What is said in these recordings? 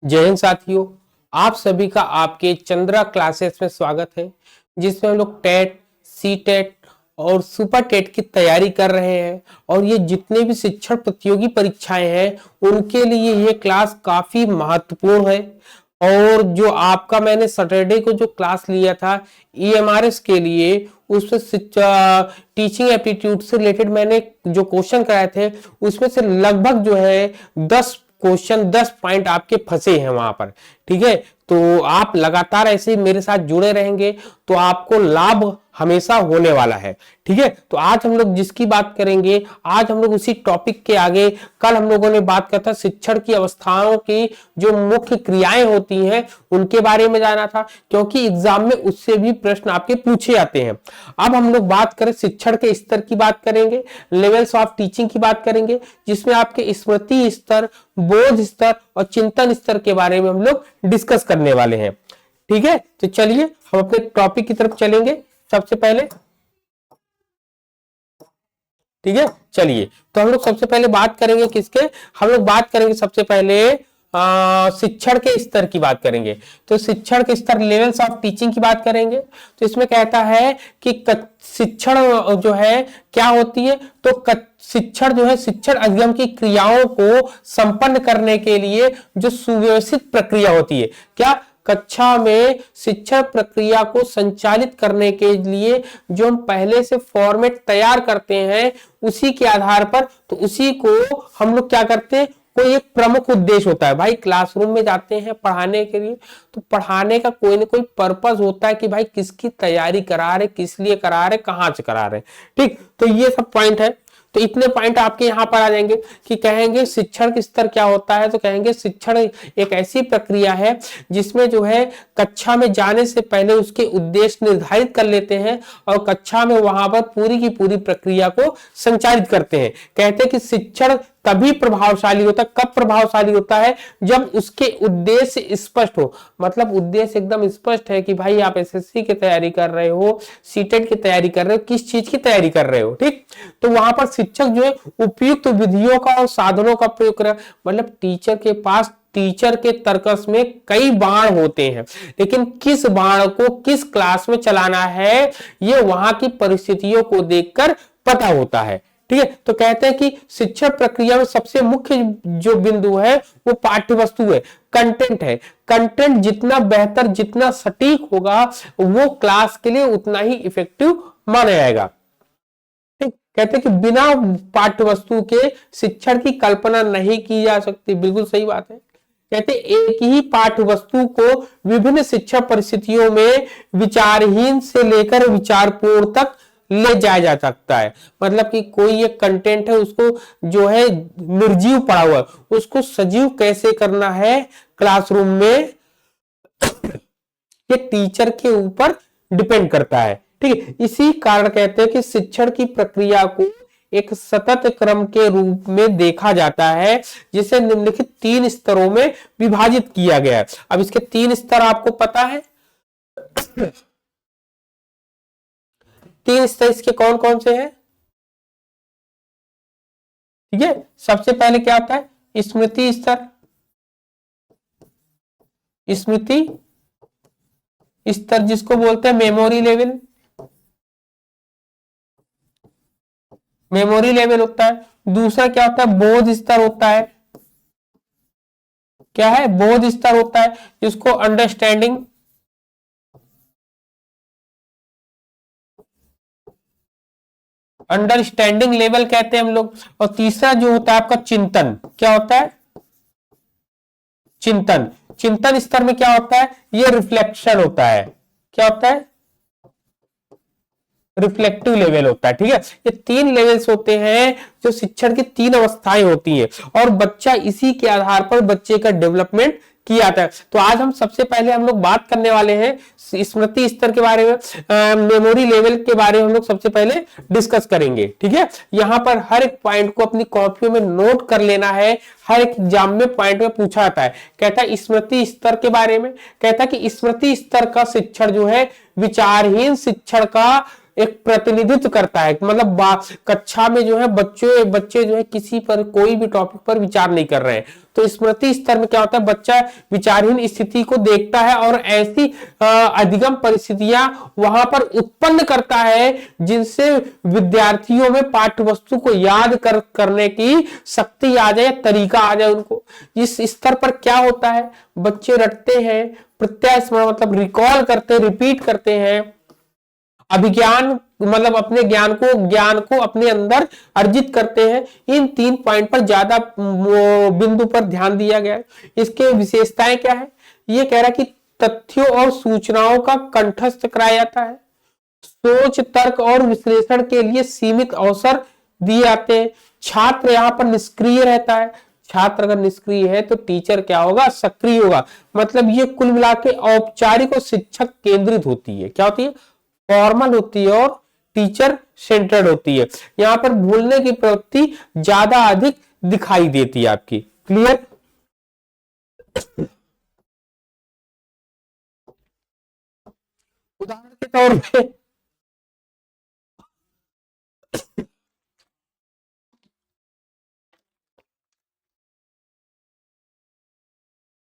जय हिंद साथियों। आप सभी का आपके चंद्रा क्लासेस में स्वागत है, जिसमें हम लोग टेट, सी टेट और सुपर टेट की तैयारी कर रहे हैं। और ये जितने भी शिक्षण प्रतियोगी परीक्षाएं हैं उनके लिए ये क्लास काफी महत्वपूर्ण है। और जो आपका मैंने सैटरडे को जो क्लास लिया था ईएमआरएस के लिए, उसमें टीचिंग एप्टीट्यूड से रिलेटेड मैंने जो क्वेश्चन कराए थे उसमें से लगभग जो है 10 पॉइंट आपके फंसे हैं वहां पर। ठीक है, तो आप लगातार ऐसे ही मेरे साथ जुड़े रहेंगे तो आपको लाभ हमेशा होने वाला है। ठीक है, तो आज हम लोग जिसकी बात करेंगे, आज हम लोग उसी टॉपिक के आगे, कल हम लोगों ने बात करता शिक्षण की अवस्थाओं की जो मुख्य क्रियाएं होती हैं उनके बारे में जाना था, क्योंकि एग्जाम में उससे भी प्रश्न आपके पूछे जाते हैं। अब हम लोग बात करें शिक्षण के स्तर की, बात करेंगे लेवल्स ऑफ टीचिंग की बात करेंगे, जिसमें आपके स्मृति स्तर, बोध स्तर और चिंतन स्तर के बारे में हम लोग डिस्कस करने वाले हैं। ठीक है, तो चलिए हम अपने टॉपिक की तरफ चलेंगे सबसे पहले। ठीक है, चलिए तो हम लोग सबसे पहले बात करेंगे किसके, हम लोग बात करेंगे सबसे पहले शिक्षण के स्तर की बात करेंगे। तो शिक्षण के स्तर, लेवल्स ऑफ टीचिंग की बात करेंगे। तो इसमें कहता है कि शिक्षण जो है क्या होती है, तो शिक्षण जो है शिक्षण अधिगम की क्रियाओं को संपन्न करने के लिए जो सुव्यवस्थित प्रक्रिया होती है। क्या? कक्षा में शिक्षण प्रक्रिया को संचालित करने के लिए जो हम पहले से फॉर्मेट तैयार करते हैं उसी के आधार पर, तो उसी को हम लोग क्या करते हैं, कोई एक प्रमुख उद्देश्य होता है। भाई क्लासरूम में जाते हैं पढ़ाने के लिए, तो पढ़ाने का कोई ना कोई पर्पस होता है कि भाई किसकी तैयारी करा रहे, किस लिए करा रहे, कहां से करा रहे। ठीक, तो ये सब पॉइंट है। तो इतने पॉइंट आपके यहां पर आ जाएंगे कि कहेंगे शिक्षण का स्तर क्या होता है, तो कहेंगे शिक्षण एक ऐसी प्रक्रिया है जिसमें जो है कक्षा में जाने से पहले उसके उद्देश्य निर्धारित कर लेते हैं और कक्षा में वहां पर पूरी की पूरी प्रक्रिया को संचालित करते हैं। कहते हैं कि शिक्षण तभी प्रभावशाली होता है, कब प्रभावशाली होता है, जब उसके उद्देश्य स्पष्ट हो। मतलब उद्देश्य एकदम स्पष्ट है कि भाई आप एसएससी की तैयारी कर रहे हो, सीटेट की तैयारी कर रहे हो, किस चीज की तैयारी कर रहे हो। ठीक, तो वहां पर शिक्षक जो है उपयुक्त विधियों का और साधनों का प्रयोग कर, मतलब टीचर के पास, टीचर के तर्कस में कई बाण होते हैं, लेकिन किस बाण को किस क्लास में चलाना है ये वहां की परिस्थितियों को देखकर पता होता है। ठीक है, तो कहते हैं कि शिक्षण प्रक्रिया में सबसे मुख्य जो बिंदु है वो पाठ्य वस्तु है, कंटेंट है। कंटेंट जितना बेहतर, जितना सटीक होगा वो क्लास के लिए उतना ही इफेक्टिव माना जाएगा। ठीक, कहते हैं कि बिना पाठ्य वस्तु के शिक्षण की कल्पना नहीं की जा सकती। बिल्कुल सही बात है। कहते एक ही पाठ्य वस्तु को विभिन्न शिक्षा परिस्थितियों में विचारहीन से लेकर विचारपूर्ण तक ले जाया जा सकता है। मतलब कि कोई एक कंटेंट है उसको जो है निर्जीव पड़ा हुआ है, उसको सजीव कैसे करना है क्लासरूम में, ये टीचर के ऊपर डिपेंड करता है। ठीक है, इसी कारण कहते हैं कि शिक्षण की प्रक्रिया को एक सतत क्रम के रूप में देखा जाता है, जिसे निम्नलिखित 3 स्तरों में विभाजित किया गया है। अब इसके 3 स्तर आपको पता है। 3 स्तर इसके कौन कौन से हैं? ठीक है, सबसे पहले क्या होता है, स्मृति स्तर। स्मृति स्तर जिसको बोलते हैं मेमोरी लेवल, मेमोरी लेवल होता है। दूसरा क्या होता है, बोध स्तर होता है। क्या है, बोध स्तर होता है, जिसको अंडरस्टैंडिंग, अंडरस्टैंडिंग लेवल कहते हैं हम लोग। और तीसरा जो होता है आपका चिंतन, क्या होता है, चिंतन। चिंतन स्तर में क्या होता है, ये रिफ्लेक्शन होता है। क्या होता है, रिफ्लेक्टिव लेवल होता है। ठीक है, ये 3 लेवल्स होते हैं जो शिक्षण की 3 अवस्थाएं होती हैं और बच्चा इसी के आधार पर बच्चे का डेवलपमेंट किया जाता है। तो आज हम सबसे पहले हम लोग बात करने वाले हैं स्मृति स्तर के बारे में, मेमोरी लेवल के बारे में हम लोग सबसे पहले डिस्कस करेंगे। ठीक है, यहां पर हर एक पॉइंट को अपनी कॉपियों में नोट कर लेना है। हर एक एग्जाम में पॉइंट में पूछा जाता है। कहता है स्मृति स्तर के बारे में, कहता है कि स्मृति स्तर का शिक्षण जो है विचारहीन शिक्षण का एक प्रतिनिधित्व करता है, मतलब कक्षा में जो है बच्चे जो है किसी पर कोई भी टॉपिक पर विचार नहीं कर रहे हैं। तो स्मृति स्तर में क्या होता है, बच्चा विचारहीन स्थिति को देखता है और ऐसी अधिगम परिस्थितियां वहां पर उत्पन्न करता है जिनसे विद्यार्थियों में पाठ्य वस्तु को याद करने की शक्ति आ जाए, तरीका आ जाए उनको। इस स्तर पर क्या होता है, बच्चे रटते हैं, प्रत्यास्मरण मतलब रिकॉल करते, रिपीट करते हैं, अभिज्ञान मतलब अपने ज्ञान को अपने अंदर अर्जित करते हैं। इन 3 पॉइंट पर ज्यादा बिंदु पर ध्यान दिया गया है। इसके विशेषताएं क्या है, ये कह रहा है कि तथ्यों और सूचनाओं का कंठस्थ कराया जाता है, सोच तर्क और विश्लेषण के लिए सीमित अवसर दिए जाते हैं, छात्र यहाँ पर निष्क्रिय रहता है। छात्र अगर निष्क्रिय है तो टीचर क्या होगा, सक्रिय होगा। मतलब ये कुल मिला के औपचारिक और शिक्षक केंद्रित होती है। क्या होती है, फॉर्मल होती है और टीचर सेंटर्ड होती है। यहां पर भूलने की प्रवृत्ति ज्यादा अधिक दिखाई देती है आपकी। क्लियर।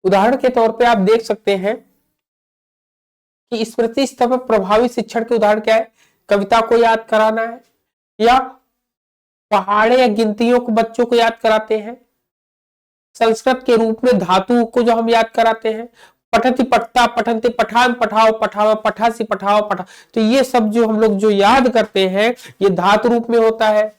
उदाहरण के तौर पे आप देख सकते हैं कि स्मृति स्तर पर प्रभावी शिक्षण के उदाहरण क्या है, कविता को याद कराना है, या पहाड़े या गिनतियों को बच्चों को याद कराते हैं, संस्कृत के रूप में धातु को जो हम याद कराते हैं, पठति पठता पठन्ति पठान पठाओ पठाओ पठासी पठाओ पठा। तो ये सब जो हम लोग जो याद करते हैं ये धातु रूप में होता है।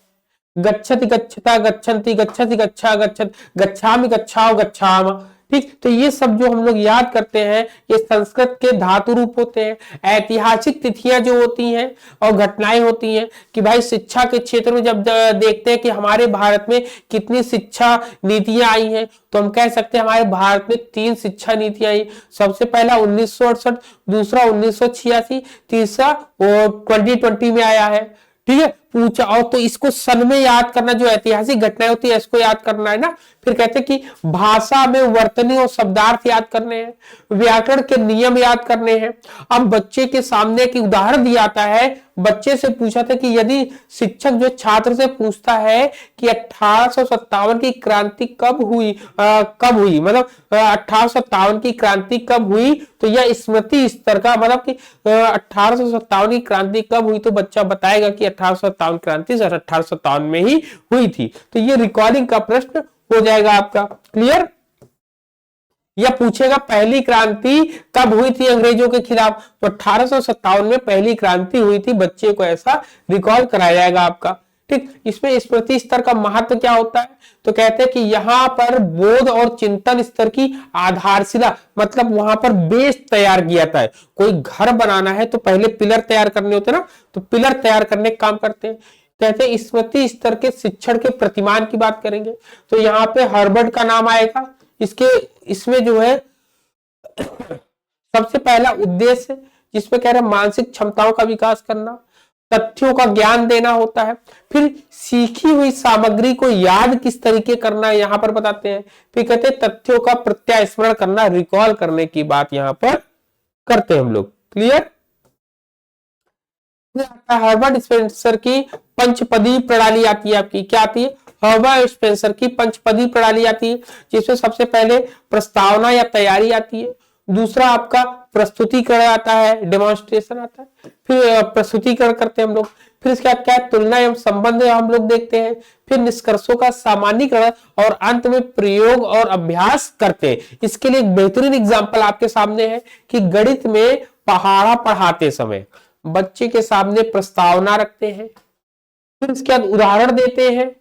गच्छति गच्छता गच्छन्ति गच्छति गच्छा गच्छत गच्छामि गच्छाओ गच्छाम। ठीक, तो ये सब जो हम लोग याद करते हैं ये संस्कृत के धातु रूप होते हैं। ऐतिहासिक तिथियां जो होती हैं और घटनाएं होती हैं कि भाई शिक्षा के क्षेत्र में जब देखते हैं कि हमारे भारत में कितनी शिक्षा नीतियां आई हैं, तो हम कह सकते हैं हमारे भारत में 3 शिक्षा नीतियां आई। सबसे पहला 1968, दूसरा 1986, तीसरा 2020 में आया है। ठीक है, पूछा और तो इसको सन में याद करना, जो ऐतिहासिक घटनाएं होती है इसको याद करना है ना। फिर कहते हैं कि भाषा में वर्तनी और शब्दार्थ याद करने हैं, व्याकरण के नियम याद करने हैं। अब बच्चे के सामने एक उदाहरण दिया जाता है, बच्चे से पूछा था कि यदि शिक्षक जो छात्र से पूछता है कि 1857 की क्रांति कब हुई, मतलब 1857 की क्रांति कब हुई, तो यह स्मृति स्तर का मतलब कि 1857 की क्रांति कब हुई, तो बच्चा बताएगा कि 1857 क्रांति 1857 में ही हुई थी। तो ये रिकॉर्डिंग का प्रश्न हो जाएगा आपका। क्लियर। या पूछेगा पहली क्रांति कब हुई थी अंग्रेजों के खिलाफ, तो 1857 में पहली क्रांति हुई थी। बच्चे को ऐसा रिकॉल कराया जाएगा आपका। ठीक, इसमें स्मृति स्तर का महत्व क्या होता है, तो कहते हैं कि यहां पर बोध और चिंतन स्तर की आधारशिला मतलब वहां पर बेस तैयार किया जाता है। कोई घर बनाना है तो पहले पिलर तैयार करने होते हैं ना, तो पिलर तैयार करने का काम करते हैं। कहते हैं स्मृति स्तर के शिक्षण के प्रतिमान की बात करेंगे तो यहाँ पे हार्वर्ड का नाम आएगा। इसमें जो है सबसे पहला उद्देश्य जिसमें कह रहे हैं मानसिक क्षमताओं का विकास करना, तथ्यों का ज्ञान देना होता है। फिर सीखी हुई सामग्री को याद किस तरीके करना है यहाँ पर बताते हैं। फिर कहते हैं तथ्यों का प्रत्यास्मरण करना, रिकॉल करने की बात यहाँ पर करते हैं हम लोग। क्लियर। हर्बर्ट स्पेंसर की पंचपदी प्रणाली आती है आपकी। क्या आती है, हर्बर्ट स्पेंसर की पंचपदी प्रणाली आती है, जिसमें सबसे पहले प्रस्तावना या तैयारी आती है, दूसरा आपका प्रस्तुतिकरण आता है, डेमोन्स्ट्रेशन आता है, फिर प्रस्तुतिकरण करते हैं हम लोग, फिर इसके बाद क्या है तुलना एवं संबंध हम लोग देखते हैं, फिर निष्कर्षों का सामान्यीकरण और अंत में प्रयोग और अभ्यास करते हैं। इसके लिए एक बेहतरीन एग्जांपल आपके सामने है कि गणित में पहाड़ा पढ़ाते समय बच्चे के सामने प्रस्तावना रखते हैं, फिर इसके बाद उदाहरण देते हैं,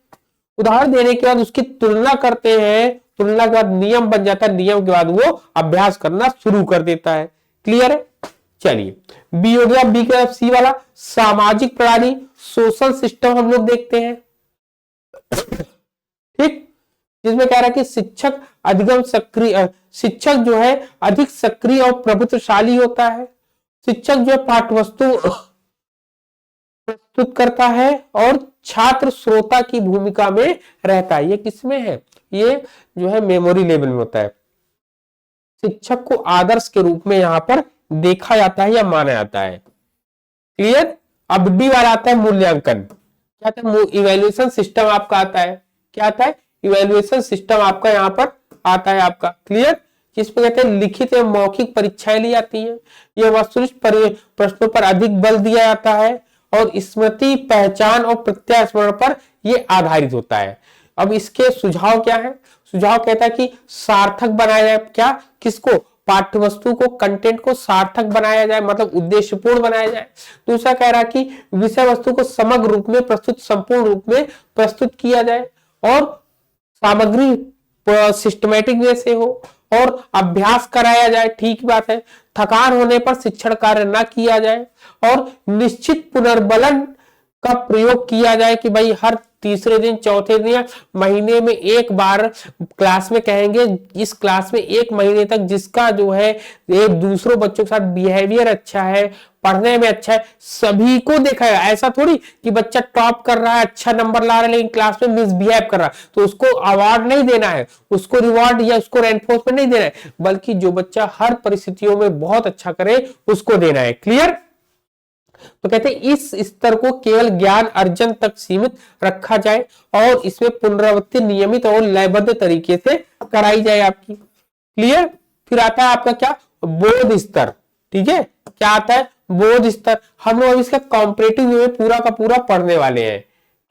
उदाहरण देने के बाद उसकी तुलना करते हैं, तुलना के बाद नियम बन जाता है, नियम के बाद वो अभ्यास करना शुरू कर देता है। क्लियर है। चलिए बी हो गया। बी के सी वाला सामाजिक प्रणाली, सोशल सिस्टम हम लोग देखते हैं। ठीक, जिसमें कह रहा है कि शिक्षक अधिगम सक्रिय, शिक्षक जो है अधिक सक्रिय और प्रभुत्वशाली होता है। शिक्षक जो है पाठ्यवस्तु प्रस्तुत करता है और छात्र श्रोता की भूमिका में रहता है। ये किसमें है, ये जो है मेमोरी लेवल में होता है। शिक्षक को आदर्श के रूप में यहां पर देखा जाता है या माना जाता है। क्लियर। अब डी वाला आता है मूल्यांकन। क्या आता है? इवेल्युएशन सिस्टम आपका आता है। क्या आता है? इवेल्युएशन सिस्टम आपका यहाँ पर आता है आपका। क्लियर? जिसमें कहते हैं लिखित एवं मौखिक परीक्षाएं ली जाती है। यह वस्तुनिष्ठ प्रश्नों पर अधिक बल दिया जाता है और स्मृति, पहचान और प्रत्याय स्मरण पर यह आधारित होता है। अब इसके सुझाव क्या है? सुझाव कहता है कि सार्थक बनाया जाए। क्या? किसको? पाठ्य वस्तु को, कंटेंट को सार्थक बनाया जाए, मतलब उद्देश्यपूर्ण बनाया जाए। दूसरा कह रहा है कि विषय वस्तु को समग्र रूप में प्रस्तुत, संपूर्ण रूप में प्रस्तुत किया जाए और सामग्री सिस्टमेटिक वे से हो और अभ्यास कराया जाए। ठीक बात है। थकान होने पर शिक्षण कार्य ना किया जाए और निश्चित पुनर्बलन का प्रयोग किया जाए कि भाई हर तीसरे दिन, चौथे दिन या महीने में एक बार क्लास में कहेंगे, इस क्लास में एक महीने तक जिसका जो है एक दूसरों बच्चों के साथ बिहेवियर अच्छा है, पढ़ने में अच्छा है, सभी को देखा है। ऐसा थोड़ी कि बच्चा टॉप कर रहा है, अच्छा नंबर ला रहा है, लेकिन क्लास में मिसबिहेव कर रहा है तो उसको अवार्ड नहीं देना है, उसको रिवॉर्ड या उसको रेनफोर्समेंट नहीं देना है, बल्कि जो बच्चा हर परिस्थितियों में बहुत अच्छा करे उसको देना है। क्लियर? तो कहते हैं इस स्तर को केवल ज्ञान अर्जन तक सीमित रखा जाए और इसमें पुनरावृत्ति नियमित और लयबद्ध तरीके से कराई जाए आपकी। क्लियर? फिर आता है आपका क्या? बोध स्तर। ठीक है? क्या आता है? बोध स्तर। हम लोग इसका कॉम्परेटिव वे में पूरा का पूरा पढ़ने वाले हैं।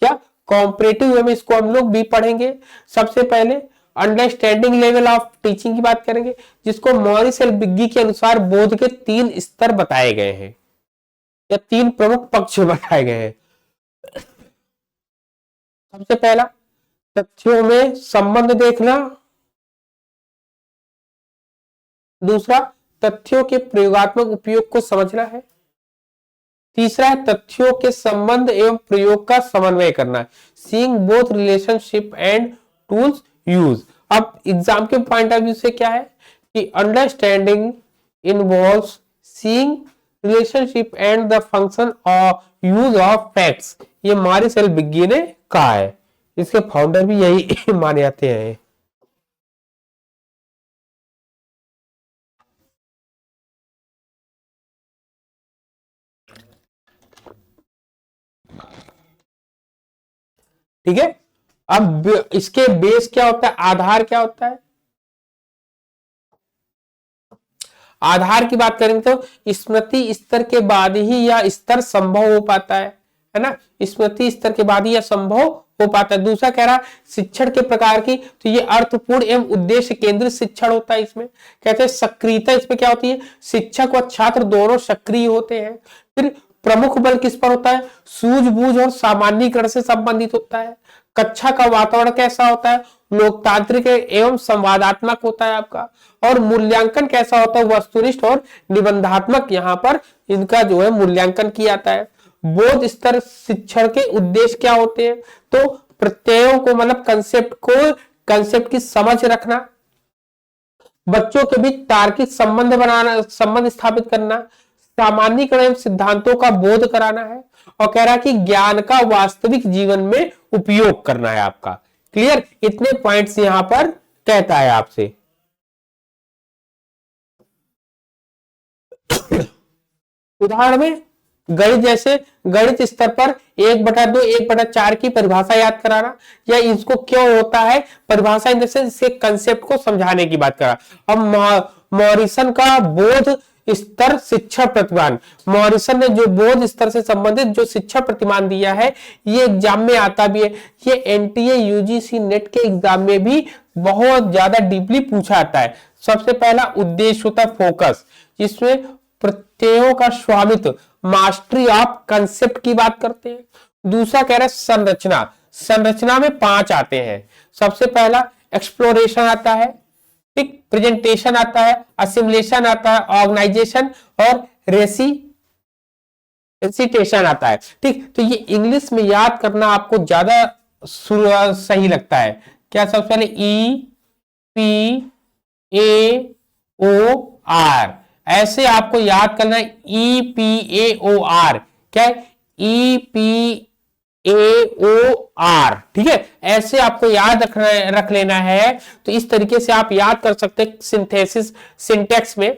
क्या? कॉम्परेटिव वे में इसको हम लोग भी पढ़ेंगे। सबसे पहले अंडरस्टैंडिंग लेवल ऑफ टीचिंग की बात करेंगे, जिसको मॉरिस एल बिग्गी के अनुसार बोध के 3 स्तर बताए गए हैं या 3 प्रमुख पक्ष बताए गए हैं। सबसे पहला तथ्यों में संबंध देखना, दूसरा तथ्यों के प्रयोगात्मक उपयोग को समझना है, तीसरा है तथ्यों के संबंध एवं प्रयोग का समन्वय करना, seeing both relationship and tools use. अब एग्जाम के पॉइंट ऑफ व्यू से क्या है कि understanding involves seeing relationship and the function of use of facts. ये मॉरिस एल बिग्गी ने कहा है, इसके फाउंडर भी यही माने जाते हैं। ठीक है? अब इसके बेस क्या होता है, आधार क्या होता है? आधार की बात करेंगे तो स्मृति स्तर के बाद ही यह स्तर संभव हो पाता है ना? स्मृति स्तर के बाद ही यह संभव हो पाता है। दूसरा कह रहा शिक्षण के प्रकार की, तो ये अर्थपूर्ण एवं उद्देश्य केंद्रित शिक्षण होता है। इसमें कहते हैं सक्रियता, इसमें क्या होती है? शिक्षक व छात्र दोनों सक्रिय होते हैं। फिर प्रमुख बल किस पर होता है? सूझबूझ और सामान्यीकरण से संबंधित होता है। कक्षा का वातावरण कैसा होता है? लोकतांत्रिक एवं संवादात्मक होता है आपका। और मूल्यांकन कैसा होता है? वस्तुनिष्ठ और निबंधात्मक, यहाँ पर इनका जो है मूल्यांकन किया जाता है। बोध स्तर शिक्षण के उद्देश्य क्या होते हैं? तो प्रत्ययों को, मतलब कंसेप्ट की समझ रखना, बच्चों के बीच तार्किक संबंध बनाना, संबंध स्थापित करना, सामान्यीकरण सिद्धांतों का बोध कराना है और कह रहा है कि ज्ञान का वास्तविक जीवन में उपयोग करना है आपका। क्लियर? इतने पॉइंट्स यहां पर कहता है आपसे। उदाहरण में गणित, जैसे गणित स्तर पर 1/2 1/4 की परिभाषा याद कराना, या इसको क्यों होता है परिभाषा, इन द सेंस इसके कंसेप्ट को समझाने की बात करा। अब मॉरिसन का बोध स्तर शिक्षा प्रतिमान, मॉरिसन ने जो बोध स्तर से संबंधित जो शिक्षा प्रतिमान दिया है, ये एग्जाम में आता भी है। ये एनटीए यूजीसी नेट के एग्जाम में भी बहुत ज्यादा डीपली पूछा जाता है। सबसे पहला उद्देश्य होता है फोकस, जिसमें प्रत्ययों का स्वामित्व, मास्टरी ऑफ कंसेप्ट की बात करते हैं। दूसरा कह रहा है संरचना, संरचना में 5 आते हैं। सबसे पहला एक्सप्लोरेशन आता है, ठीक, प्रेजेंटेशन आता है, असिमुलेशन आता है, ऑर्गेनाइजेशन और रेसिटेशन आता है। ठीक, तो ये इंग्लिश में याद करना आपको ज्यादा सही लगता है। क्या? सबसे पहले EPAOR, ऐसे आपको याद करना है। EPAOR क्या है? EPAOR, ठीक है? ऐसे आपको याद रख लेना है। तो इस तरीके से आप याद कर सकते हैं सिंथेसिस सिंटेक्स में।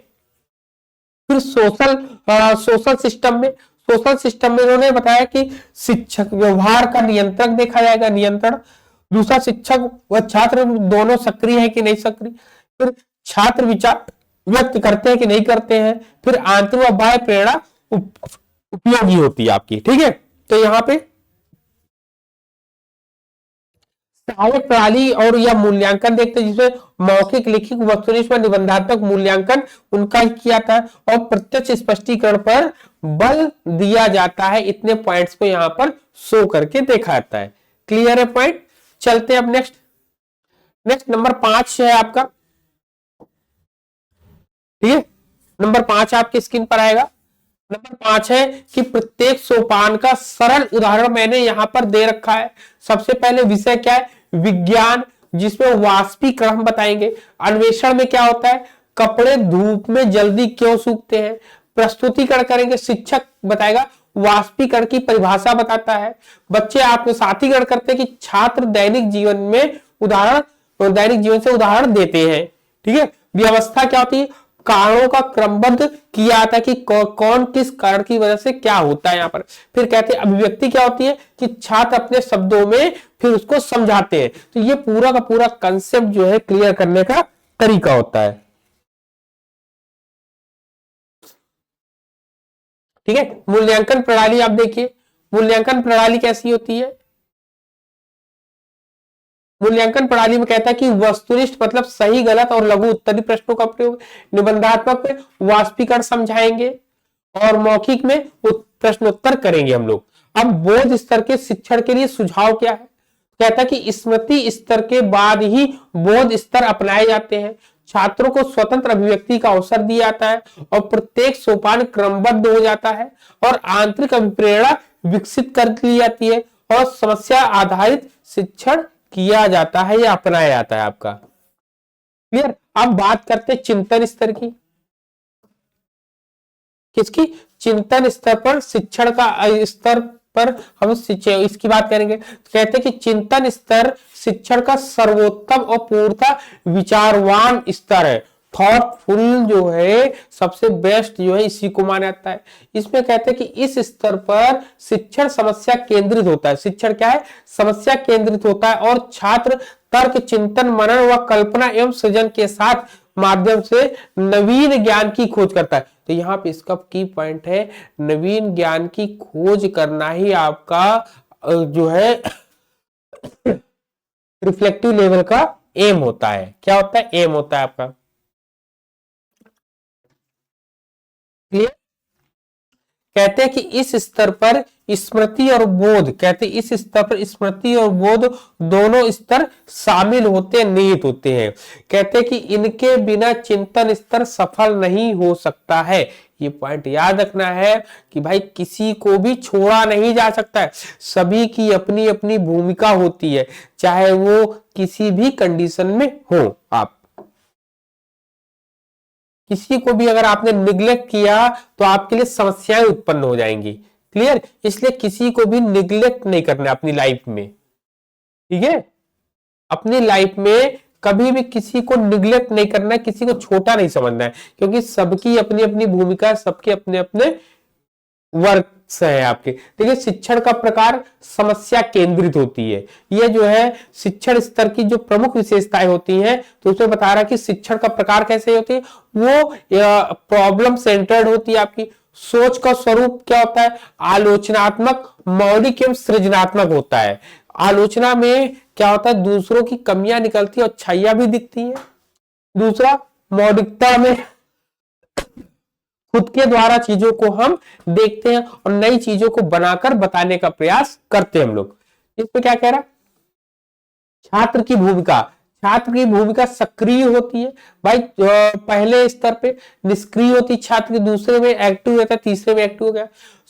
फिर सोशल सिस्टम में, सोशल सिस्टम में उन्होंने बताया कि शिक्षक व्यवहार का नियंत्रक देखा जाएगा, नियंत्रण। दूसरा, शिक्षक व छात्र दोनों सक्रिय है कि नहीं सक्रिय। फिर छात्र विचार व्यक्त करते हैं कि नहीं करते हैं। फिर आंतरिक व बाह्य प्रेरणा उपयोगी होती है आपकी, ठीक है। तो यहाँ पे सहायक प्रणाली और या मूल्यांकन देखते हैं, जिसमें मौखिक, लिखित, वस्तुनिष्ठ व निबंधात्मक मूल्यांकन उनका ही किया था, और प्रत्यक्ष स्पष्टीकरण पर बल दिया जाता है। इतने पॉइंट्स को यहाँ पर शो करके देखा जाता है। क्लियर है पॉइंट। चलते हैं अब नेक्स्ट। नेक्स्ट नंबर 5 है आपका, ठीक है। नंबर 5 आपके स्क्रीन पर आएगा। नंबर 5 है कि प्रत्येक सोपान का सरल उदाहरण मैंने यहां पर दे रखा है। सबसे पहले विषय क्या है, विज्ञान, जिसमें वाष्पीकरण हम बताएंगे। अन्वेषण में क्या होता है, कपड़े धूप में जल्दी क्यों सूखते हैं। प्रस्तुतिकरण करेंगे, शिक्षक बताएगा, वाष्पीकरण की परिभाषा बताता है। बच्चे आत्मसातीकरण करते हैं कि छात्र दैनिक जीवन से उदाहरण देते हैं, ठीक है। व्यवस्था क्या होती है, कारणों का क्रमबद्ध किया जाता है कि कौन किस कारण की वजह से क्या होता है यहाँ पर। फिर कहते हैं अभिव्यक्ति क्या होती है कि छात्र अपने शब्दों में फिर उसको समझाते हैं। तो ये पूरा का पूरा कंसेप्ट जो है क्लियर करने का तरीका होता है, ठीक है। मूल्यांकन प्रणाली आप देखिए, मूल्यांकन प्रणाली कैसी होती है। मूल्यांकन प्रणाली में कहता है कि वस्तुनिष्ठ मतलब सही, गलत और लघु उत्तरीय प्रश्नों का प्रयोग। निबंधात्मक में वाष्पीकरण समझाएंगे, और मौखिक में प्रश्नोत्तर करेंगे हम लोग। अब बोध स्तर के शिक्षण के लिए सुझाव क्या है, कहता है कि स्मृति स्तर के बाद ही बोध स्तर अपनाए जाते हैं। छात्रों को स्वतंत्र अभिव्यक्ति का अवसर दिया जाता है, और प्रत्येक सोपान क्रमबद्ध हो जाता है, और आंतरिक अभिप्रेरणा विकसित कर ली जाती है, और समस्या आधारित शिक्षण किया जाता है या अपनाया जाता है आपका। क्लियर। अब बात करते हैं चिंतन स्तर की। किसकी, चिंतन स्तर पर, शिक्षण का स्तर पर हम इसकी बात करेंगे। तो कहते हैं कि चिंतन स्तर शिक्षण का सर्वोत्तम और पूर्णतः विचारवान स्तर है। थॉटफुल जो है सबसे बेस्ट जो है इसी को माना जाता है। इसमें कहते हैं कि इस स्तर पर शिक्षण समस्या केंद्रित होता है। शिक्षण क्या है, समस्या केंद्रित होता है, और छात्र तर्क, चिंतन, मनन व कल्पना एवं सृजन के साथ माध्यम से नवीन ज्ञान की खोज करता है। तो यहाँ पे इसका की पॉइंट है, नवीन ज्ञान की खोज करना ही आपका जो है रिफ्लेक्टिव लेवल का एम होता है। क्या होता है, एम होता है आपका। क्लियर। कहते हैं कि इस स्तर पर स्मृति और बोध, कहते हैं इस स्तर पर स्मृति और बोध दोनों स्तर शामिल होते, निहित होते हैं। कहते हैं कि इनके बिना चिंतन स्तर सफल नहीं हो सकता है। ये पॉइंट याद रखना है कि भाई किसी को भी छोड़ा नहीं जा सकता है। सभी की अपनी अपनी भूमिका होती है, चाहे वो किसी भी कंडीशन में हो। आप किसी को भी अगर आपने निग्लेक्ट किया तो आपके लिए समस्याएं उत्पन्न हो जाएंगी। क्लियर। इसलिए किसी को भी निग्लेक्ट नहीं करना अपनी लाइफ में, ठीक है। अपनी लाइफ में कभी भी किसी को निग्लेक्ट नहीं करना है, किसी को छोटा नहीं समझना है, क्योंकि सबकी अपनी अपनी भूमिका है, सबके अपने अपने वर्क है आपके। देखिए शिक्षण का प्रकार समस्या केंद्रित होती है। ये जो है शिक्षण स्तर की जो प्रमुख विशेषताएं होती हैं, तो उसमें बता रहा कि शिक्षण का प्रकार कैसे होती है, वो प्रॉब्लम सेंटर्ड होती है आपकी। सोच का स्वरूप क्या होता है, आलोचनात्मक, मौलिक एवं सृजनात्मक होता है। आलोचना में क्या होता है, दूसरों की कमियां निकलती है और अच्छाइयां भी दिखती हैं। दूसरा, मौलिकता में खुद के द्वारा चीजों को हम देखते हैं और नई चीजों को बनाकर बताने का प्रयास करते हैं हम लोग। इसमें क्या कह रहा, छात्र की भूमिका, छात्र की भूमिका सक्रिय होती है भाई। पहले स्तर पे निष्क्रिय होती छात्र, दूसरे में एक्टिव रहता है, तीसरे में एक्टिव हो गया।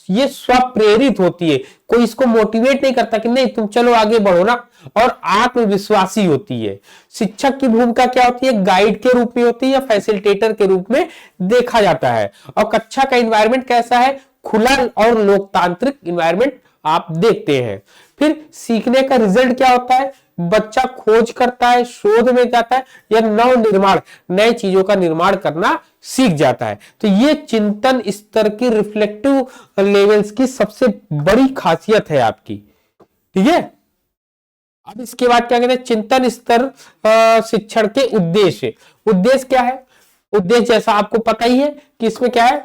ये स्वप्रेरित होती है, कोई इसको मोटिवेट नहीं करता कि नहीं तुम चलो आगे बढ़ो ना, और आत्मविश्वासी होती है। शिक्षक की भूमिका क्या होती है, गाइड के रूप में होती है या फैसिलिटेटर के रूप में देखा जाता है। और कक्षा का एनवायरनमेंट कैसा है, खुला और लोकतांत्रिक एनवायरनमेंट आप देखते हैं। फिर सीखने का रिजल्ट क्या होता है, बच्चा खोज करता है, शोध में जाता है या नव निर्माण, नई चीजों का निर्माण करना सीख जाता है। तो ये चिंतन स्तर की रिफ्लेक्टिव लेवल्स की सबसे बड़ी खासियत है आपकी, ठीक है। अब इसके बाद क्या कहते हैं, चिंतन स्तर शिक्षण के उद्देश्य। उद्देश्य क्या है? उद्देश्य जैसा आपको पता ही है कि इसमें क्या है,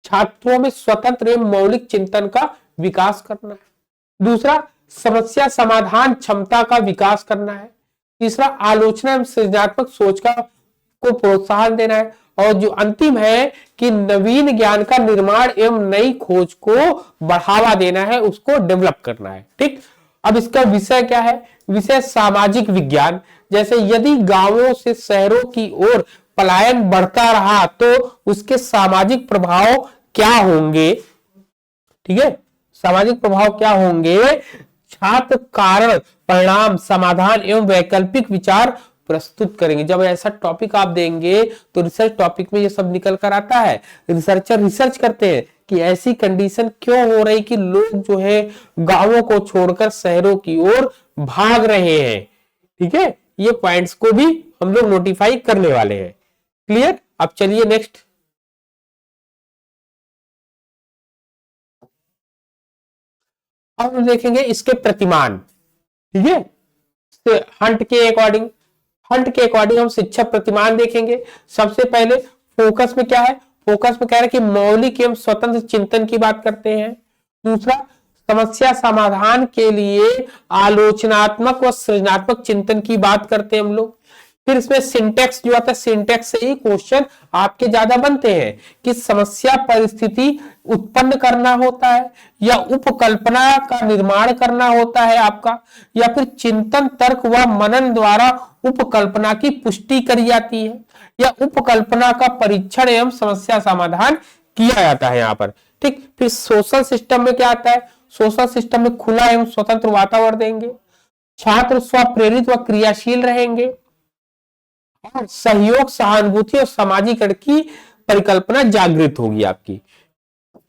छात्रों में स्वतंत्र एवं मौलिक चिंतन का विकास करना है। दूसरा, समस्या समाधान क्षमता का विकास करना है। तीसरा, आलोचना एवं सृजनात्मक सोच को प्रोत्साहन देना है। और जो अंतिम है कि नवीन ज्ञान का निर्माण एवं नई खोज को बढ़ावा देना है, उसको डेवलप करना है, ठीक। अब इसका विषय क्या है? विषय सामाजिक विज्ञान। जैसे यदि गांवों से शहरों की ओर पलायन बढ़ता रहा तो उसके सामाजिक प्रभाव क्या होंगे, ठीक है। सामाजिक प्रभाव क्या होंगे? छात्र कारण, परिणाम, समाधान एवं वैकल्पिक विचार प्रस्तुत करेंगे। जब ऐसा टॉपिक आप देंगे तो रिसर्च टॉपिक में ये सब निकल कर आता है। रिसर्चर रिसर्च करते हैं कि ऐसी कंडीशन क्यों हो रही कि लोग जो है गांवों को छोड़कर शहरों की ओर भाग रहे हैं, ठीक है। ये पॉइंट्स को भी हम लोग नोटिफाई करने वाले हैं। क्लियर? अब चलिए नेक्स्ट। अब हम देखेंगे इसके प्रतिमान, ठीक है। हंट के अकॉर्डिंग हम शिक्षक प्रतिमान देखेंगे। सबसे पहले फोकस में क्या है? फोकस में कह रहे हैं कि मौलिक एवं स्वतंत्र चिंतन की बात करते हैं। दूसरा, समस्या समाधान के लिए आलोचनात्मक व सृजनात्मक चिंतन की बात करते हैं हम लोग। फिर इसमें सिंटेक्स जो आता है, सिंटेक्स से ही क्वेश्चन आपके ज्यादा बनते हैं कि समस्या परिस्थिति उत्पन्न करना होता है या उपकल्पना का निर्माण करना होता है आपका, या फिर चिंतन तर्क व मनन द्वारा उपकल्पना की पुष्टि करी जाती है, या उपकल्पना का परीक्षण एवं समस्या समाधान किया जाता है यहाँ पर, ठीक। फिर सोशल सिस्टम में क्या आता है? सोशल सिस्टम में खुला एवं स्वतंत्र वातावरण देंगे, छात्र स्वप्रेरित व क्रियाशील रहेंगे, और सहयोग, सहानुभूति और सामाजिकरण की परिकल्पना जागृत होगी आपकी।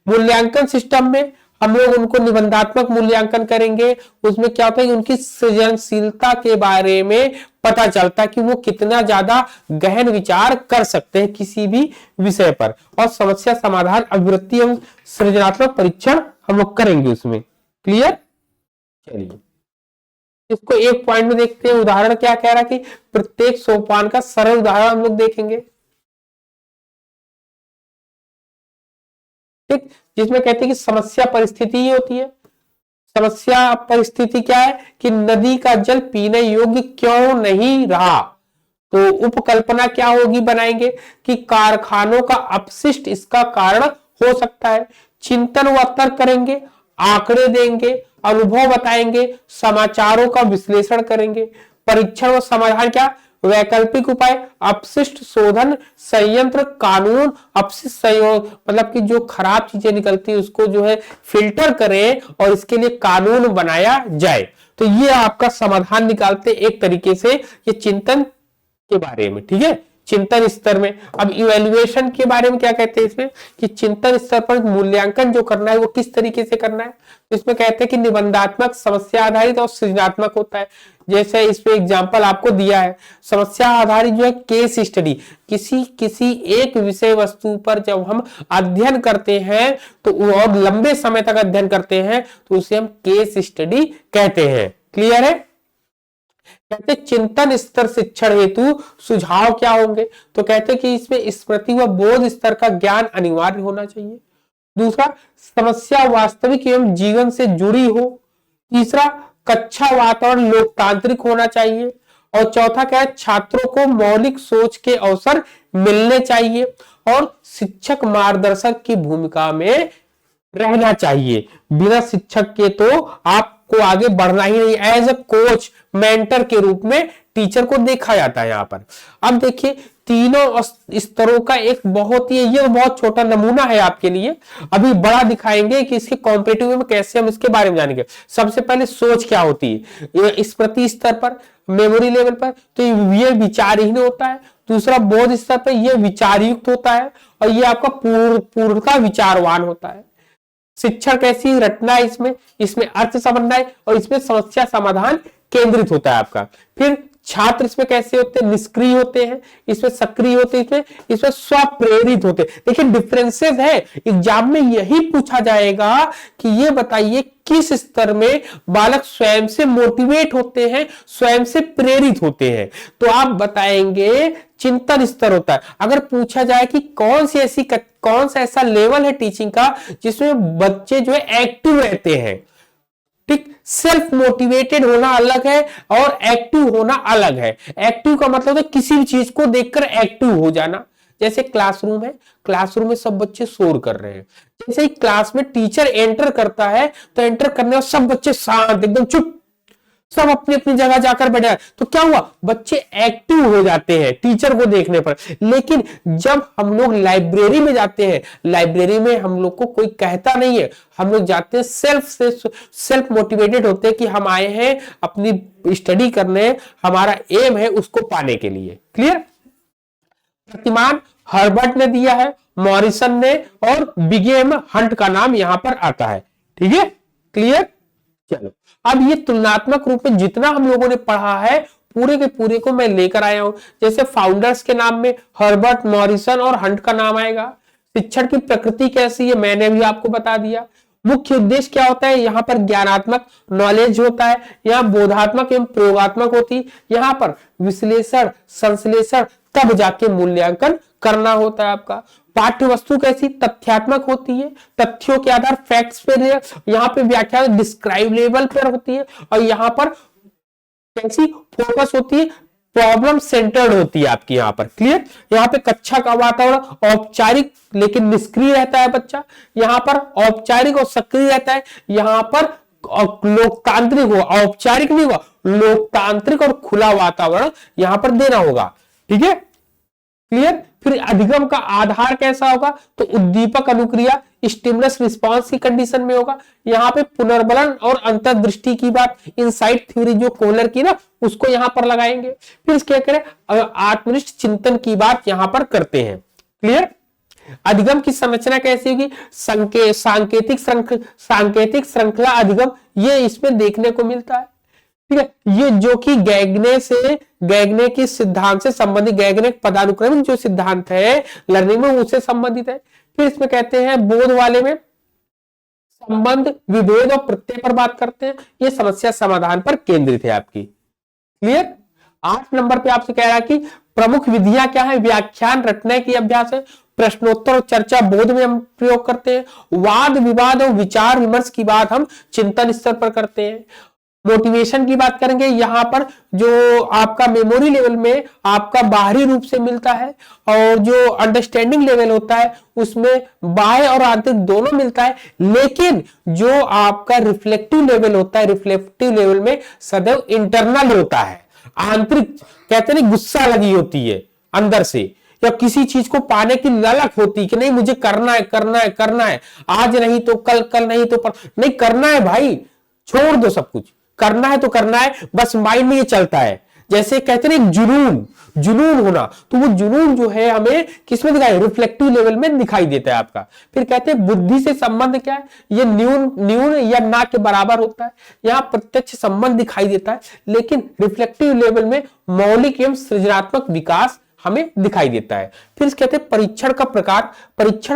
मूल्यांकन सिस्टम में हम लोग उनको निबंधात्मक मूल्यांकन करेंगे। उसमें क्या होता है कि उनकी सृजनशीलता के बारे में पता चलता है कि वो कितना ज्यादा गहन विचार कर सकते हैं किसी भी विषय पर। और समस्या समाधान, अभिवृत्ति एवं सृजनात्मक परीक्षण हम लोग करेंगे उसमें। क्लियर? चलिए इसको एक पॉइंट में देखते हैं। उदाहरण क्या कह रहा है कि प्रत्येक सोपान का सरल उदाहरण हम लोग देखेंगे, ठीक। जिसमें कहते हैं कि समस्या परिस्थिति ही होती है। समस्या परिस्थिति क्या है कि नदी का जल पीने योग्य क्यों नहीं रहा, तो उपकल्पना क्या होगी बनाएंगे कि कारखानों का अपशिष्ट इसका कारण हो सकता है। चिंतन व तर्क करेंगे, आंकड़े देंगे, अनुभव बताएंगे, समाचारों का विश्लेषण करेंगे। परीक्षण व समाधान क्या? वैकल्पिक उपाय, अपशिष्ट शोधन संयंत्र, कानून, अपशिष्ट संयोग मतलब कि जो खराब चीजें निकलती है उसको जो है फिल्टर करें और इसके लिए कानून बनाया जाए। तो ये आपका समाधान निकालते एक तरीके से ये चिंतन के बारे में, ठीक है, चिंतन स्तर में। अब इवैल्यूएशन के बारे में क्या कहते हैं इसमें कि चिंतन स्तर पर मूल्यांकन जो करना है वो किस तरीके से करना है। तो इसमें कहते हैं कि निबंधात्मक, समस्या आधारित और सृजनात्मक होता है। जैसे इसमें एग्जांपल आपको दिया है, समस्या आधारित जो है केस स्टडी, किसी एक विषय वस्तु पर जब हम अध्ययन करते हैं तो और लंबे समय तक अध्ययन करते हैं तो उसे हम केस स्टडी कहते हैं। क्लियर है? कहते चिंतन स्तर शिक्षण हेतु सुझाव क्या होंगे, तो कहते कि इसमें स्मृति व बोध स्तर का ज्ञान अनिवार्य होना चाहिए। दूसरा, समस्या वास्तविक एवं जीवन से जुड़ी हो। तीसरा, कक्षा वातावरण लोकतांत्रिक होना चाहिए। और चौथा क्या है, छात्रों को मौलिक सोच के अवसर मिलने चाहिए और शिक्षक मार्गदर्शक की भूमिका में रहना चाहिए। बिना शिक्षक के तो आपको आगे बढ़ना ही नहीं। एज अ कोच, मेंटर के रूप में टीचर को देखा जाता है यहाँ पर। अब देखिए तीनों स्तरों का एक बहुत ही, ये बहुत छोटा नमूना है आपके लिए, अभी बड़ा दिखाएंगे कि इसके कॉम्पिटिटिव में कैसे हम इसके बारे में जानेंगे। सबसे पहले सोच क्या होती है स्मृति स्तर पर, मेमोरी लेवल पर, तो ये विचारहीन होता है। दूसरा, बोध स्तर पर यह विचारयुक्त होता है और ये आपका पूर्णता विचारवान होता है। शिक्षण कैसी रटना है, इसमें अर्थ समझना है और इसमें समस्या समाधान केंद्रित होता है आपका। फिर छात्र इसमें कैसे होते हैं, निष्क्रिय होते हैं, इसमें सक्रिय होते हैं, इसमें स्वप्रेरित होते हैं। लेकिन डिफरेंसेस है, एग्जाम में यही पूछा जाएगा कि ये बताइए किस स्तर में बालक स्वयं से मोटिवेट होते हैं, स्वयं से प्रेरित होते हैं। तो आप बताएंगे चिंतन स्तर होता है। अगर पूछा जाए कि कौन सा ऐसा लेवल है टीचिंग का जिसमें बच्चे जो है एक्टिव रहते हैं, ठीक, सेल्फ मोटिवेटेड होना अलग है और एक्टिव होना अलग है। एक्टिव का मतलब है किसी भी चीज को देखकर एक्टिव हो जाना। जैसे क्लासरूम है, क्लासरूम में सब बच्चे शोर कर रहे हैं, जैसे ही क्लास में टीचर एंटर करता है तो एंटर करने और सब बच्चे शांत, एकदम चुप, सब अपनी अपनी जगह जाकर बैठ जाए, तो क्या हुआ, बच्चे एक्टिव हो जाते हैं टीचर को देखने पर। लेकिन जब हम लोग लाइब्रेरी में जाते हैं, लाइब्रेरी में हम लोग को कोई कहता नहीं है, हम लोग जाते हैं सेल्फ मोटिवेटेड होते हैं कि हम आए हैं अपनी स्टडी करने, हमारा एम है उसको पाने के लिए। क्लियर। प्रतिमान हर्बर्ट ने दिया है, मॉरिसन ने, और विलियम हंट का नाम यहां पर आता है। ठीक है, क्लियर। चलो, अब ये तुलनात्मक रूप में जितना हम लोगों ने पढ़ा है पूरे के पूरे को मैं लेकर आया हूं। जैसे फाउंडर्स के नाम में हर्बर्ट, मॉरिसन और हंट का नाम आएगा। शिक्षण की प्रकृति कैसी है मैंने भी आपको बता दिया। मुख्य उद्देश्य क्या होता है, यहां पर ज्ञानात्मक नॉलेज होता है, यहाँ बोधात्मक एवं प्रयोगात्मक होती है, यहाँ पर विश्लेषण संश्लेषण तब जाके मूल्यांकन करना होता है आपका। पाठ्य वस्तु कैसी, तथ्यात्मक होती है, तथ्यों के आधार फैक्ट्स पे, यहाँ पे व्याख्या डिस्क्राइबेबल पर होती है, और यहाँ पर कैसी फोकस होती है, प्रॉब्लम सेंटर्ड होती है आपकी यहाँ पर। क्लियर। यहाँ पे कक्षा का वातावरण औपचारिक लेकिन निष्क्रिय रहता है बच्चा, यहाँ पर औपचारिक और सक्रिय रहता है, यहाँ पर लोकतांत्रिक हो, औपचारिक नहीं हुआ, लोकतांत्रिक और खुला वातावरण यहाँ पर देना होगा। ठीक है, क्लियर। फिर अधिगम का आधार कैसा होगा, तो उद्दीपक अनुक्रिया, स्टिमुलस रिस्पांस की कंडीशन में होगा। यहाँ पे पुनर्बलन और अंतर्दृष्टि की बात, इनसाइट थ्योरी जो कोहलर की ना, उसको यहाँ पर लगाएंगे। फिर क्या करें, आत्मनिष्ठ चिंतन की बात यहाँ पर करते हैं। क्लियर। अधिगम की संरचना कैसी होगी, सांकेतिक श्रृंखला अधिगम, ये इसमें देखने को मिलता है। ठीक है, ये जो कि गैगने के सिद्धांत से संबंधित, गैगने पदानुक्रमिक जो सिद्धांत है लर्निंग में, उससे संबंधित है। फिर इसमें कहते हैं बोध वाले में संबंध, विभेद और प्रत्यय पर बात करते हैं, ये समस्या समाधान पर केंद्रित है आपकी। क्लियर। 8 नंबर पे आपसे कह रहा है कि प्रमुख विधियां क्या है, व्याख्यान रटने की अभ्यास है, प्रश्नोत्तर और चर्चा बोध में हम प्रयोग करते हैं, वाद विवाद और विचार विमर्श की बात हम चिंतन स्तर पर करते हैं। मोटिवेशन की बात करेंगे, यहां पर जो आपका मेमोरी लेवल में आपका बाहरी रूप से मिलता है, और जो अंडरस्टैंडिंग लेवल होता है उसमें बाह्य और आंतरिक दोनों मिलता है। लेकिन जो आपका रिफ्लेक्टिव लेवल होता है, रिफ्लेक्टिव लेवल में सदैव इंटरनल होता है, आंतरिक, कहते नहीं गुस्सा लगी होती है अंदर से, या किसी चीज को पाने की ललक होती कि नहीं मुझे करना है करना है करना है, आज नहीं तो कल, कल नहीं तो नहीं, करना है भाई, छोड़ दो सब कुछ, करना है तो करना है, बस माइंड में ये चलता है। जैसे कहते हैं जुनून होना, तो वो जुनून जो है हमें किसमें दिखाई, रिफ्लेक्टिव लेवल में दिखाई देता है आपका। फिर कहते हैं बुद्धि से संबंध क्या है, ये न्यून या ना के बराबर होता है, यहाँ प्रत्यक्ष संबंध दिखाई देता है, लेकिन रिफ्लेक्टिव लेवल में मौलिक एवं सृजनात्मक विकास हमें दिखाई देता है। फिर कहते हैं परीक्षण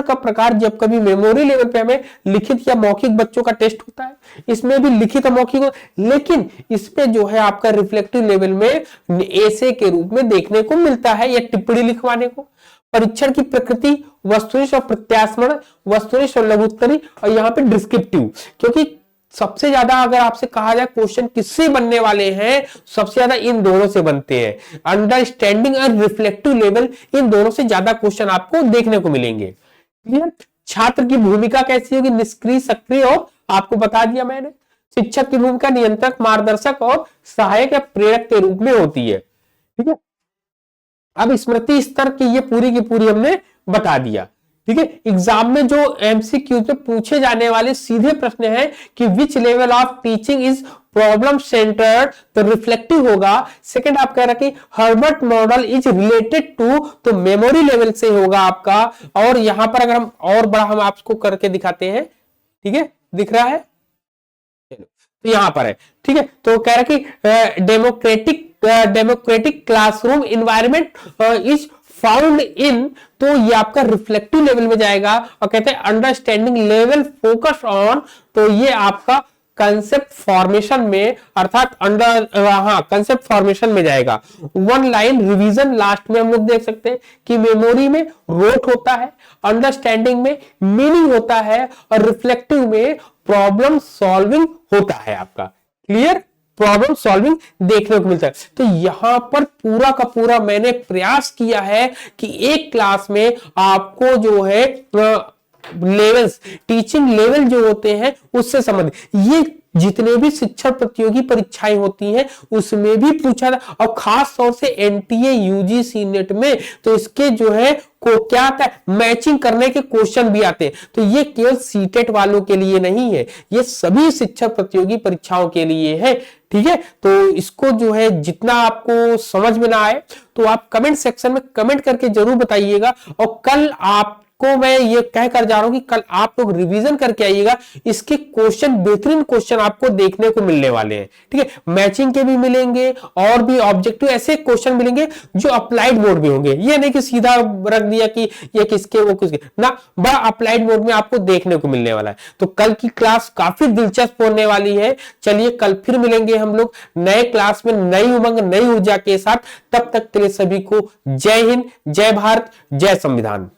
का प्रकार जब कभी मेमोरी लेवल पे हमें लिखित या मौखिक बच्चों का टेस्ट होता है, इसमें भी लिखित और मौखिक, लेकिन इसमें जो है आपका रिफ्लेक्टिव लेवल में ऐसे के रूप में देखने को मिलता है, या टिप्पणी लिखवाने को। परीक्षण की प्रकृति वस्तुनिष्ठ और प्रत्यास्मरण, वस्तुनिष्ठ और लघुत्तरी, और यहाँ पे डिस्क्रिप्टिव, क्योंकि सबसे ज्यादा अगर आपसे कहा जाए क्वेश्चन किससे बनने वाले हैं, सबसे ज्यादा इन दोनों से बनते हैं, अंडरस्टैंडिंग और रिफ्लेक्टिव लेवल, इन दोनों से ज्यादा क्वेश्चन आपको देखने को मिलेंगे। क्लियर। छात्र की भूमिका कैसी होगी, निष्क्रिय, सक्रिय, और आपको बता दिया मैंने। शिक्षक की भूमिका नियंत्रक, मार्गदर्शक और सहायक या प्रेरक के रूप में होती है। ठीक है, अब स्मृति स्तर की ये पूरी की पूरी हमने बता दिया। ठीक है, एग्जाम में जो एमसीक्यू में पूछे जाने वाले सीधे प्रश्न है कि which level of teaching is problem centred, तो रिफ्लेक्टिव होगा। सेकंड आप कह रहे कि Herbart model is related to, तो मेमोरी लेवल से होगा आपका। और यहां पर अगर हम और बड़ा हम आपको करके दिखाते हैं, ठीक है, दिख रहा है, चलो, तो यहां पर है, ठीक है। तो कह रहा कि democratic classroom environment is found in, तो ये आपका रिफ्लेक्टिव लेवल में जाएगा। और कहते हैं अंडरस्टैंडिंग लेवल फोकस ऑन, तो ये आपका कंसेप्ट फॉर्मेशन में, अर्थात कंसेप्ट फॉर्मेशन में जाएगा। वन लाइन रिवीजन लास्ट में हम लोग देख सकते हैं कि मेमोरी में रोट होता है, अंडरस्टैंडिंग में मीनिंग होता है, और रिफ्लेक्टिव में प्रॉब्लम सॉल्विंग होता है आपका। क्लियर? प्रॉब्लम सॉल्विंग देखने को मिलता है। तो यहां पर पूरा का पूरा मैंने प्रयास किया है कि एक क्लास में आपको जो है लेवल्स, टीचिंग लेवल जो होते हैं उससे संबंधित ये जितने भी शिक्षण प्रतियोगी परीक्षाएं होती हैं उसमें भी पूछा था, और खास तौर से एनटीए यूजीसी नेट में तो इसके जो है को क्या आता है, मैचिंग करने के क्वेश्चन भी आते हैं। तो ये केवल सीटेट वालों के लिए नहीं है, ये सभी शिक्षक प्रतियोगी परीक्षाओं के लिए है, ठीक है। तो इसको जो है जितना आपको समझ में ना आए तो आप कमेंट सेक्शन में कमेंट करके जरूर बताइएगा, और कल आप को मैं ये कहकर जा रहा हूं कि कल आप लोग रिवीजन करके आइएगा, इसके क्वेश्चन बेहतरीन क्वेश्चन आपको देखने को मिलने वाले हैं, ठीक है। मैचिंग के भी मिलेंगे और भी ऑब्जेक्टिव ऐसे क्वेश्चन मिलेंगे जो अप्लाइड मोड में होंगे, ये नहीं कि सीधा रख दिया कि ये किसके वो किसके ना, बड़ा अप्लाइड मोड में आपको देखने को मिलने वाला है। तो कल की क्लास काफी दिलचस्प होने वाली है। चलिए कल फिर मिलेंगे हम लोग नए क्लास में, नई उमंग नई ऊर्जा के साथ। तब तक के लिए सभी को जय हिंद, जय भारत, जय संविधान।